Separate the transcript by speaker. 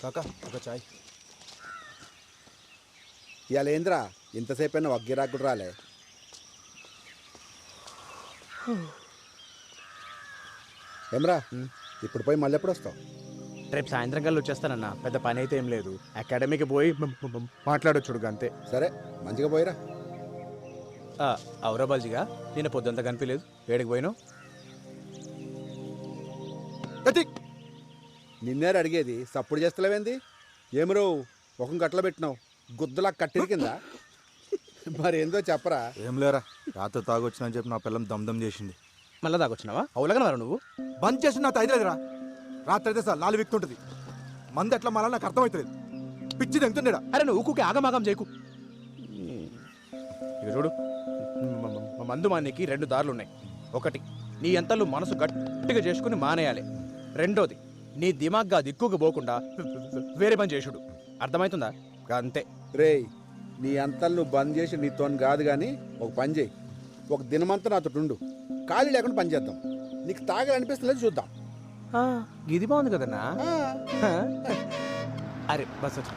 Speaker 1: కాకా ఒక చాయ్.
Speaker 2: ఇవాళ ఏంద్రా ఇంతసేపు అయినా వగ్గిరాకు కూడా రాలే. ఏమ్రా ఇప్పుడు పోయి మళ్ళీ ఎప్పుడు వస్తావు?
Speaker 1: రేపు సాయంత్రం కల్లా వచ్చేస్తానన్నా. పెద్ద పని అయితే ఏం లేదు. అకాడమీకి పోయి మాట్లాడొచ్చుడు అంతే.
Speaker 2: సరే మంచిగా పోయిరా.
Speaker 1: అవురా బాల్జిగా, నేను పొద్దుంతా కనిపించలేదు. ఏడికి పోయినావు?
Speaker 2: నిన్నేరు అడిగేది, సప్పుడు చేస్తలేవేంది? ఏమరో ముఖం గట్ల పెట్టినావు, గుద్దలా కట్టిరి కింద. మరి ఏందో చెప్పరా.
Speaker 3: ఏం లేరా, రాత్రి తాగొచ్చినా చెప్పి నా పిల్లం దమ్దమ్ చేసింది.
Speaker 1: మళ్ళా దాకొచ్చినావా? అవులగనవరా నువ్వు?
Speaker 3: బంద్ చేసి నా తైలేదురా. రాత్రి అయితే సార్ నాలుగు విక్తుంటది. మంది ఎట్లా మళ్ళా నాకు అర్థమవుతుంది. పిచ్చి తెంగుతుండేడా.
Speaker 1: అరే నువ్వు ఊకుకే ఆగమాగం చేయకు. ఇక చూడు, మందు మానేకి 2 దారులు ఉన్నాయి. ఒకటి, నీ ఎంతలు మనసు గట్టిగా చేసుకుని మానేయాలి. రెండోది, నీ దిమాగ్గా దిక్కుకు పోకుండా వేరే పని చేసుడు. అర్థమవుతుందా? అంతే.
Speaker 2: రేయ్, నీ అంతలు నువ్వు బంద్ చేసి నీతో కాదు కానీ ఒక పని చేయి. ఒక దినమంతా నాతో ఉండు, ఖాళీ లేకుండా పని చేద్దాం. నీకు తాగాలనిపిస్తుంది చూద్దాం.
Speaker 1: ఇది బాగుంది కదన్నా. అరే బస్ వచ్చి